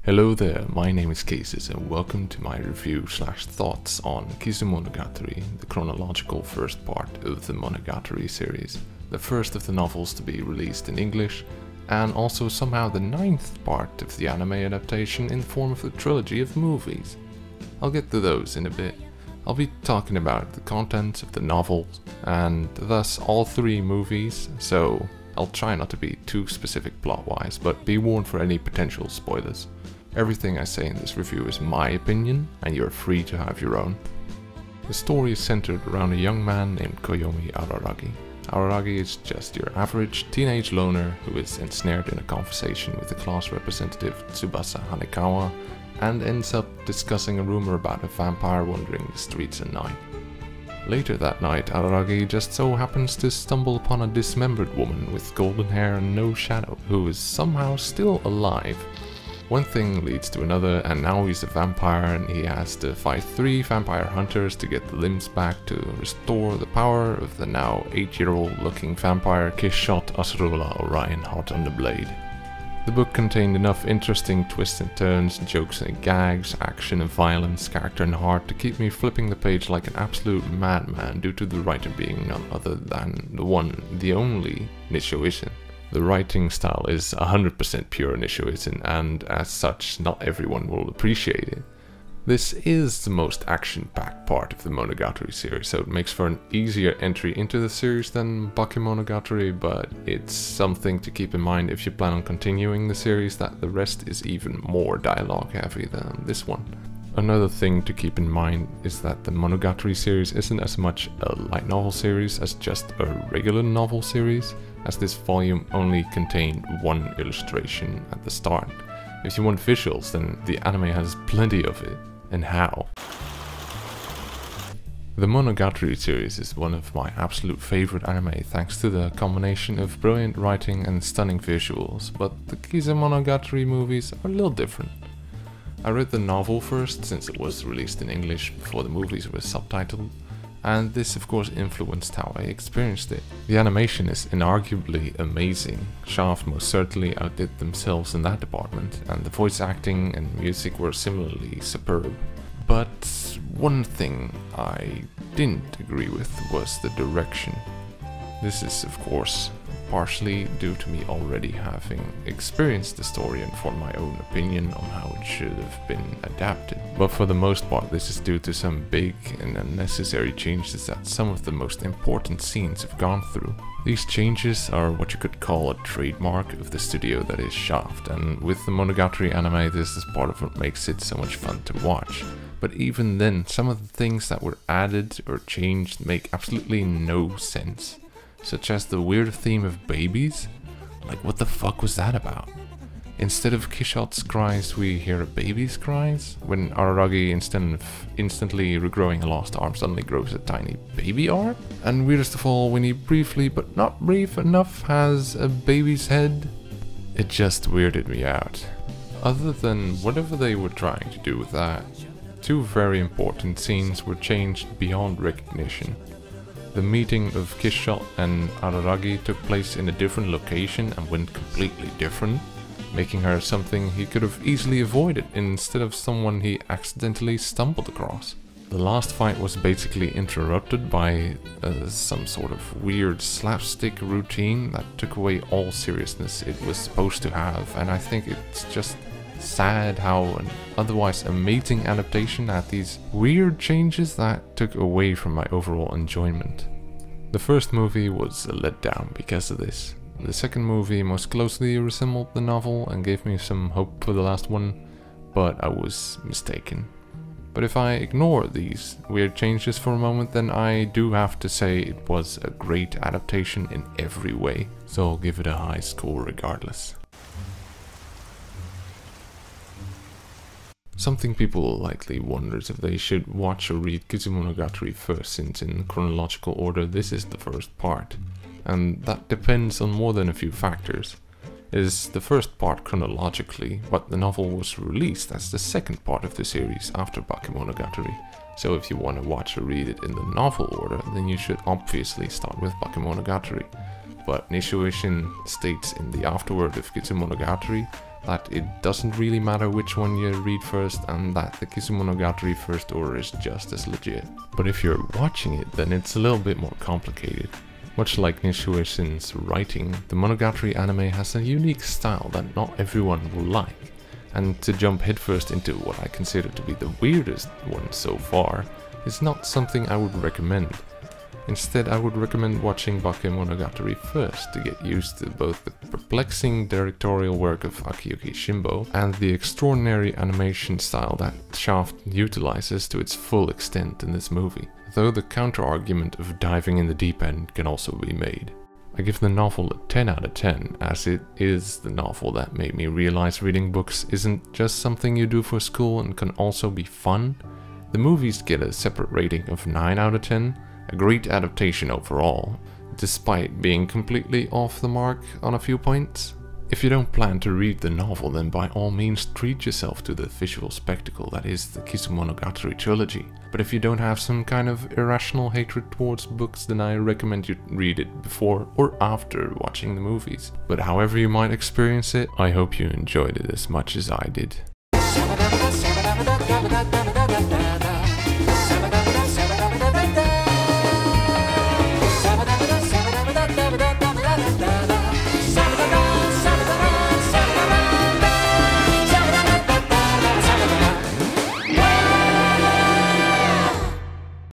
Hello there, my name is Cases and welcome to my review/thoughts on Kizumonogatari, the chronological first part of the Monogatari series, the first of the novels to be released in English, and also somehow the 9th part of the anime adaptation in the form of a trilogy of movies. I'll get to those in a bit. I'll be talking about the contents of the novels, and thus all 3 movies, so I'll try not to be too specific plot-wise, but be warned for any potential spoilers. Everything I say in this review is my opinion, and you're free to have your own. The story is centered around a young man named Koyomi Araragi. Araragi is just your average teenage loner who is ensnared in a conversation with the class representative Tsubasa Hanekawa and ends up discussing a rumor about a vampire wandering the streets at night. Later that night, Araragi just so happens to stumble upon a dismembered woman with golden hair and no shadow, who is somehow still alive. One thing leads to another, and now he's a vampire and he has to fight 3 vampire hunters to get the limbs back to restore the power of the now 8-year-old looking vampire Kishot Asurula Orion Hot on the Blade. The book contained enough interesting twists and turns, jokes and gags, action and violence, character and heart to keep me flipping the page like an absolute madman due to the writer being none other than the only Nissho Ishin. The writing style is 100% pure Nissho Ishin, and as such not everyone will appreciate it. This is the most action-packed part of the Monogatari series, so it makes for an easier entry into the series than Bakemonogatari, but it's something to keep in mind if you plan on continuing the series, that the rest is even more dialogue heavy than this one. Another thing to keep in mind is that the Monogatari series isn't as much a light novel series as just a regular novel series, as this volume only contained 1 illustration at the start. If you want visuals, then the anime has plenty of it. And how? The Monogatari series is one of my absolute favorite anime thanks to the combination of brilliant writing and stunning visuals, but the Kizumonogatari movies are a little different. I read the novel first since it was released in English before the movies were subtitled, and this of course influenced how I experienced it. The animation is inarguably amazing. Shaft most certainly outdid themselves in that department, and the voice acting and music were similarly superb. But one thing I didn't agree with was the direction. This is of course partially due to me already having experienced the story and formed my own opinion on how it should have been adapted. But for the most part this is due to some big and unnecessary changes that some of the most important scenes have gone through. These changes are what you could call a trademark of the studio that is Shaft, and with the Monogatari anime this is part of what makes it so much fun to watch. But even then, some of the things that were added or changed make absolutely no sense. Such as the weird theme of babies? Like, what the fuck was that about? Instead of Kishot's cries, we hear a baby's cries? When Araragi, instead of instantly regrowing a lost arm, suddenly grows a tiny baby arm? And weirdest of all, when he briefly, but not brief enough, has a baby's head? It just weirded me out. Other than whatever they were trying to do with that, 2 very important scenes were changed beyond recognition. The meeting of Kishot and Araragi took place in a different location and went completely different, making her something he could have easily avoided instead of someone he accidentally stumbled across. The last fight was basically interrupted by some sort of weird slapstick routine that took away all seriousness it was supposed to have, and I think it's just sad how an otherwise amazing adaptation had these weird changes that took away from my overall enjoyment. The first movie was a letdown because of this. The second movie most closely resembled the novel and gave me some hope for the last one, but I was mistaken. But if I ignore these weird changes for a moment, then I do have to say it was a great adaptation in every way, so I'll give it a high score regardless. Something people likely wonders if they should watch or read Kizumonogatari first, since in chronological order this is the first part, and that depends on more than a few factors. Is the first part chronologically, but the novel was released as the second part of the series after Bakemonogatari, so if you want to watch or read it in the novel order, then you should obviously start with Bakemonogatari. But Nissho Ishin states in the afterword of Kizumonogatari that it doesn't really matter which one you read first and that the Kizumonogatari first order is just as legit. But if you're watching it, then it's a little bit more complicated. Much like Nishio Shin's writing, the Monogatari anime has a unique style that not everyone will like. And to jump headfirst into what I consider to be the weirdest one so far is not something I would recommend. Instead, I would recommend watching Bakemonogatari first to get used to both the perplexing directorial work of Akiyuki Shimbo and the extraordinary animation style that Shaft utilizes to its full extent in this movie, though the counter-argument of diving in the deep end can also be made. I give the novel a 10 out of 10, as it is the novel that made me realize reading books isn't just something you do for school and can also be fun. The movies get a separate rating of 9 out of 10, a great adaptation overall, despite being completely off the mark on a few points. If you don't plan to read the novel, then by all means treat yourself to the visual spectacle that is the Kizumonogatari trilogy. But if you don't have some kind of irrational hatred towards books, then I recommend you read it before or after watching the movies. But however you might experience it, I hope you enjoyed it as much as I did.